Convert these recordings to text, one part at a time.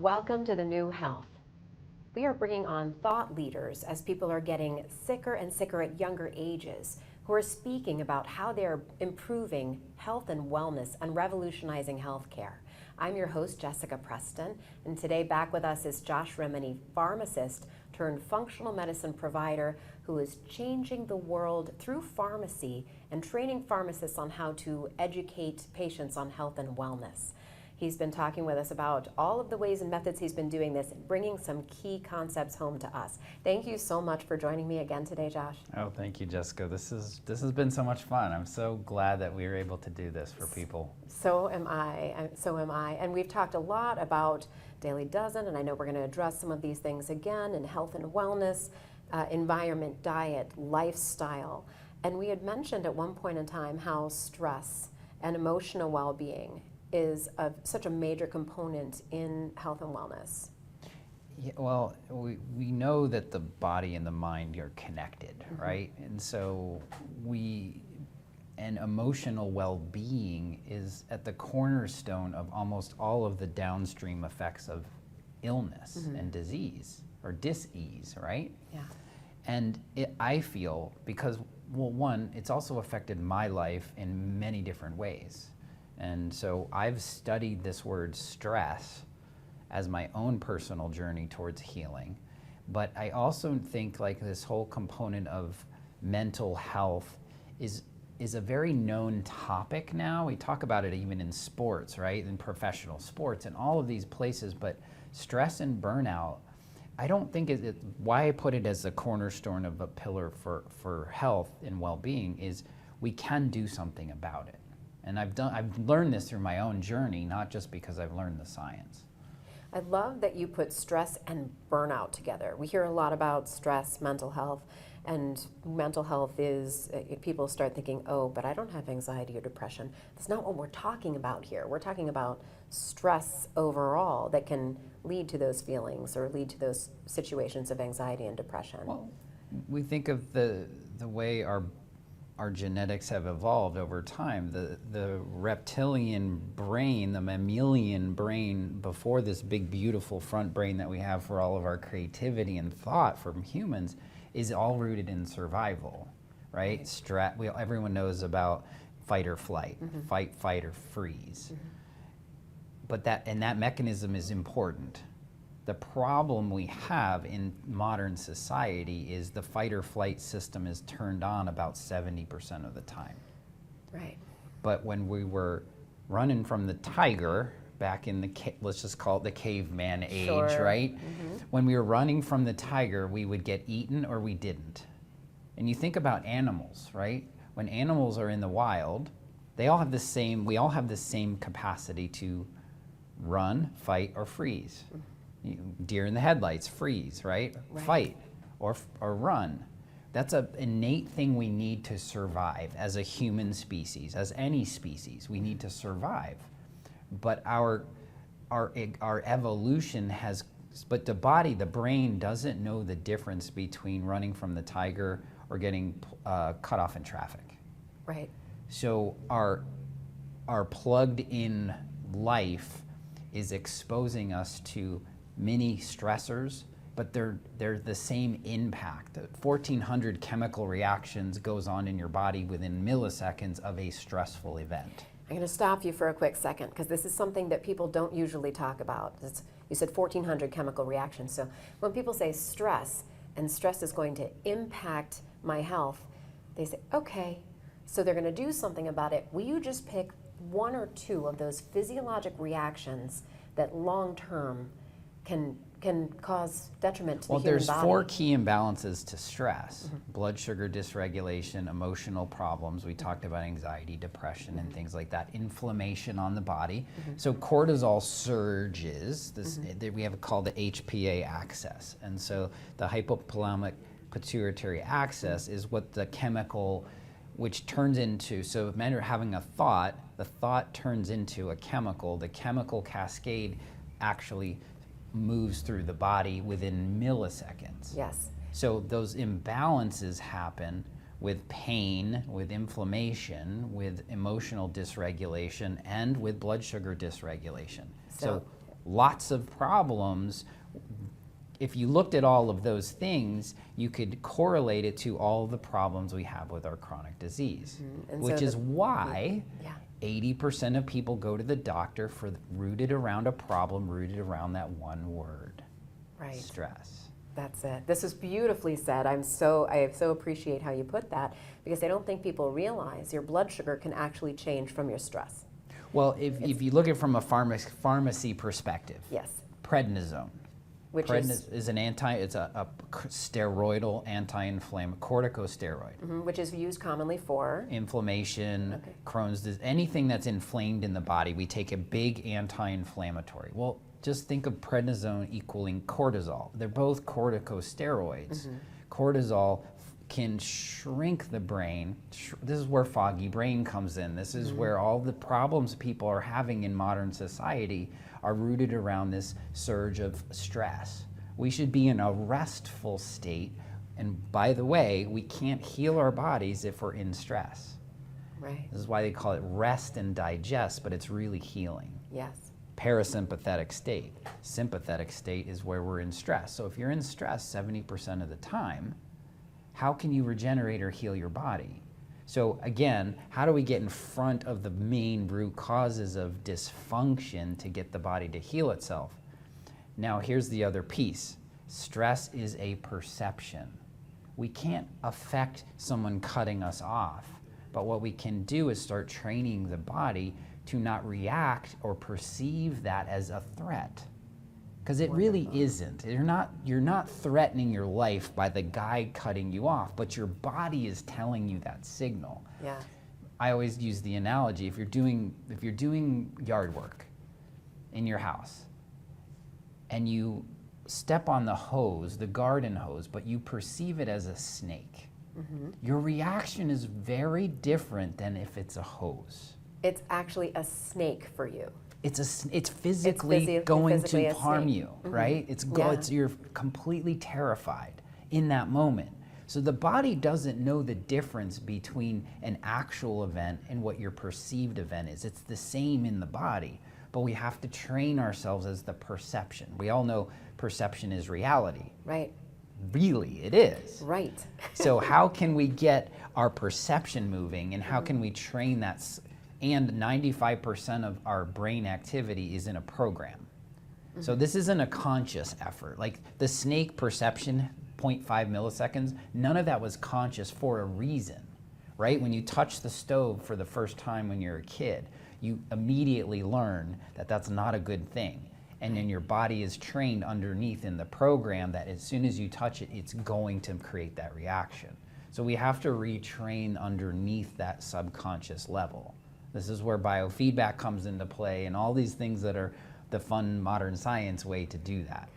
Welcome to the new health. We are bringing on thought leaders as people are getting sicker and sicker at younger ages who are speaking about how they're improving health and wellness and revolutionizing healthcare. I'm your host, Jessica Preston, and today back with us is Josh Rimany, pharmacist turned functional medicine provider who is changing the world through pharmacy and training pharmacists on how to educate patients on health and wellness. He's been talking with us about all of the ways and methods he's been doing this, bringing some key concepts home to us. Thank you so much for joining me again today, Josh. Oh, thank you, Jessica. This has been so much fun. I'm so glad that we were able to do this for people. So am I. So am I. And we've talked a lot about Daily Dozen, and I know we're going to address some of these things again in health and wellness, environment, diet, lifestyle. And we had mentioned at one point in time how stress and emotional well-being is such a major component in health and wellness. Yeah, well, we know that the body and the mind are connected, right? And so and emotional well-being is at the cornerstone of almost all of the downstream effects of illness and disease or dis-ease, right? Yeah. And I feel because, well, one, it's also affected my life in many different ways. And so I've studied this word stress as my own personal journey towards healing. But I also think like this whole component of mental health is a very known topic now. We talk about it even in sports, right? In professional sports and all of these places. But stress and burnout, I don't think why I put it as the cornerstone of a pillar for health and well-being is we can do something about it. And I've learned this through my own journey, not just because I've learned the science. I love that you put stress and burnout together. We hear a lot about stress, mental health, and mental health is, people start thinking, oh, but I don't have anxiety or depression. That's not what we're talking about here. We're talking about stress overall that can lead to those feelings or lead to those situations of anxiety and depression. Well, we think of the way our genetics have evolved over time. The reptilian brain, the mammalian brain, before this big, beautiful front brain that we have for all of our creativity and thought from humans, is all rooted in survival, right? Everyone knows about fight or flight, fight, fight, or freeze. But that mechanism is important. The problem we have in modern society is the fight or flight system is turned on about 70% of the time. Right. But when we were running from the tiger back in let's just call it the caveman age, right? When we were running from the tiger, we would get eaten or we didn't. And you think about animals, right? When animals are in the wild, we all have the same capacity to run, fight, or freeze. Deer in the headlights, freeze, right? Fight or run. That's an innate thing we need to survive as a human species, as any species. We need to survive. But our evolution but the brain doesn't know the difference between running from the tiger or getting cut off in traffic. Right. So our plugged-in life is exposing us to many stressors, but they're the same impact. 1,400 chemical reactions goes on in your body within milliseconds of a stressful event. I'm going to stop you for a quick second because this is something that people don't usually talk about. You said 1,400 chemical reactions. So when people say stress, and stress is going to impact my health, they say, okay, so they're going to do something about it. Will you just pick one or two of those physiologic reactions that long-term can cause detriment to the human body? Well, there's 4 key imbalances to stress. Blood sugar dysregulation, emotional problems. We talked about anxiety, depression, and things like that. Inflammation on the body. So cortisol surges. We have it called the HPA axis. And so the hypothalamic pituitary axis is what the chemical, which turns into, so if men are having a thought, the thought turns into a chemical. The chemical cascade actually moves through the body within milliseconds. Yes. So those imbalances happen with pain, with inflammation, with emotional dysregulation, and with blood sugar dysregulation. So lots of problems. If you looked at all of those things, you could correlate it to all the problems we have with our chronic disease, which is why 80% of people go to the doctor rooted around a problem, rooted around that one word, stress. That's it. This is beautifully said. I so appreciate how you put that, because I don't think people realize your blood sugar can actually change from your stress. Well, if you look at it from a pharmacy perspective, prednisone, which is an it's a steroidal anti-inflammatory corticosteroid, which is used commonly for inflammation, Crohn's disease, anything that's inflamed in the body. We take a big anti-inflammatory. Well, just think of prednisone equaling cortisol. They're both corticosteroids. Cortisol can shrink the brain. This is where foggy brain comes in. This is where all the problems people are having in modern society are rooted around this surge of stress. We should be in a restful state. And by the way, we can't heal our bodies if we're in stress. Right. This is why they call it rest and digest, but it's really healing. Yes. Parasympathetic state. Sympathetic state is where we're in stress. So if you're in stress 70% of the time, how can you regenerate or heal your body? So again, how do we get in front of the main root causes of dysfunction to get the body to heal itself? Now here's the other piece. Stress is a perception. We can't affect someone cutting us off, but what we can do is start training the body to not react or perceive that as a threat. Because it really isn't. You're not threatening your life by the guy cutting you off, but your body is telling you that signal. Yeah. I always use the analogy, if you're doing yard work in your house and you step on the hose, the garden hose, but you perceive it as a snake, your reaction is very different than if it's a hose. It's actually a snake for you. It's physically going to harm you, right? You're completely terrified in that moment. So the body doesn't know the difference between an actual event and what your perceived event is. It's the same in the body, but we have to train ourselves as the perception. We all know perception is reality. Right. Really, it is. Right. So how can we get our perception moving, and how can we train that? And 95% of our brain activity is in a program. So this isn't a conscious effort. Like the snake perception, 0.5 milliseconds, none of that was conscious for a reason, right? When you touch the stove for the first time when you're a kid, you immediately learn that that's not a good thing. And then your body is trained underneath in the program that as soon as you touch it, it's going to create that reaction. So we have to retrain underneath that subconscious level. This is where biofeedback comes into play and all these things that are the fun modern science way to do that.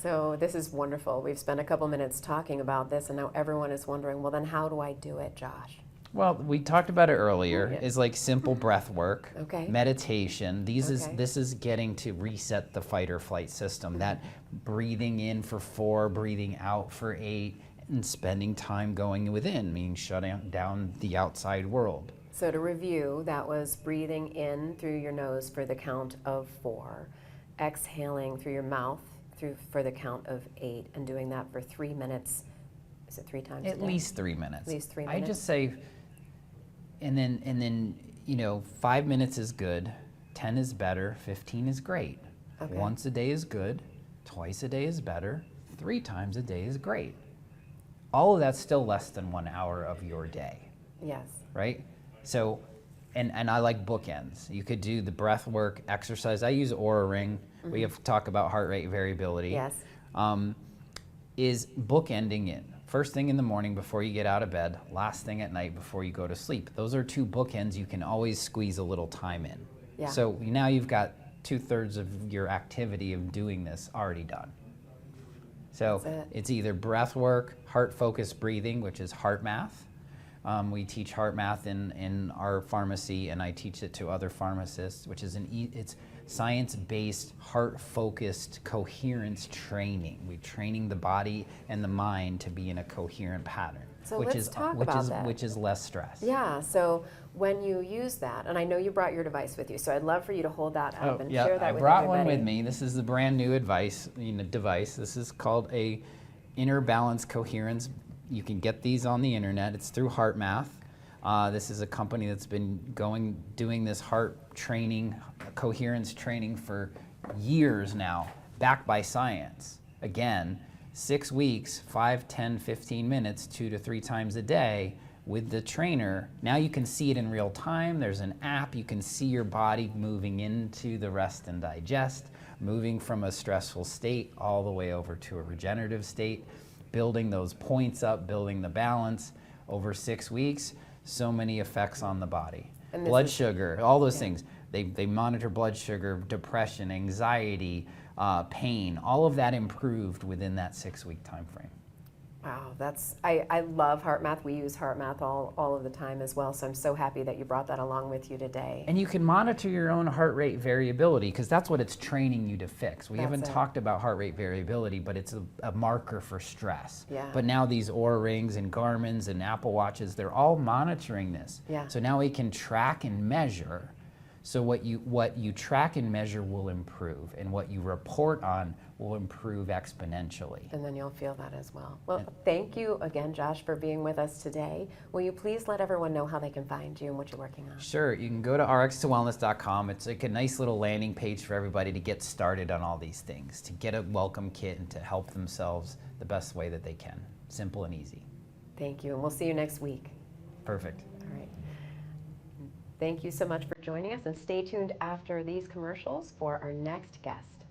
So this is wonderful. We've spent a couple minutes talking about this, and now everyone is wondering, well, then how do I do it, Josh? Well, we talked about it earlier. Is like simple breath work, meditation. This is getting to reset the fight or flight system. That breathing in for 4, breathing out for 8, and spending time going within, meaning shutting down the outside world. So to review, that was breathing in through your nose for the count of 4, exhaling through your mouth for the count of 8, and doing that for 3 minutes. Is it 3 times a day? At least 3 minutes. At least 3 minutes. I just say, and then 5 minutes is good, 10 is better, 15 is great. Once a day is good, twice a day is better, 3 times a day is great. All of that's still less than 1 hour of your day. Yes. Right? So, and I like bookends. You could do the breath work, exercise. I use Aura Ring. We have to talk about heart rate variability. Yes. Is bookending in. First thing in the morning before you get out of bed, last thing at night before you go to sleep. Those are 2 bookends you can always squeeze a little time in. Yeah. So now you've got 2/3 of your activity of doing this already done. So it's either breath work, heart-focused breathing, which is HeartMath. We teach HeartMath in our pharmacy, and I teach it to other pharmacists, which is science-based, heart-focused coherence training. We're training the body and the mind to be in a coherent pattern, So let's talk about that. Which is less stress. Yeah, so when you use that, and I know you brought your device with you, so I'd love for you to hold that up and share that I with brought everybody. one with me. This is the brand new device. This is called a inner balance coherence. You can get these on the internet. It's through HeartMath. This is a company that's been doing this heart training, coherence training for years now, backed by science. Again, 6 weeks, 5, 10, 15 minutes, 2 to 3 times a day with the trainer. Now you can see it in real time. There's an app. You can see your body moving into the rest and digest, moving from a stressful state all the way over to a regenerative state, building those points up, building the balance over 6 weeks. So many effects on the body. Blood sugar, all those things. They monitor blood sugar, depression, anxiety, pain, all of that improved within that 6-week time frame. Wow, I love HeartMath. We use HeartMath all of the time as well, so I'm so happy that you brought that along with you today. And you can monitor your own heart rate variability, because that's what it's training you to fix. We haven't talked about heart rate variability, but it's a marker for stress. Yeah. But now these Oura Rings and Garmins and Apple Watches, they're all monitoring this. Yeah. So now we can track and measure. So what you track and measure will improve, and what you report on will improve exponentially. And then you'll feel that as well. Well, thank you again, Josh, for being with us today. Will you please let everyone know how they can find you and what you're working on? Sure, you can go to rx2wellness.com. It's like a nice little landing page for everybody to get started on all these things, to get a welcome kit and to help themselves the best way that they can. Simple and easy. Thank you, and we'll see you next week. Perfect. All right. Thank you so much for joining us, and stay tuned after these commercials for our next guest.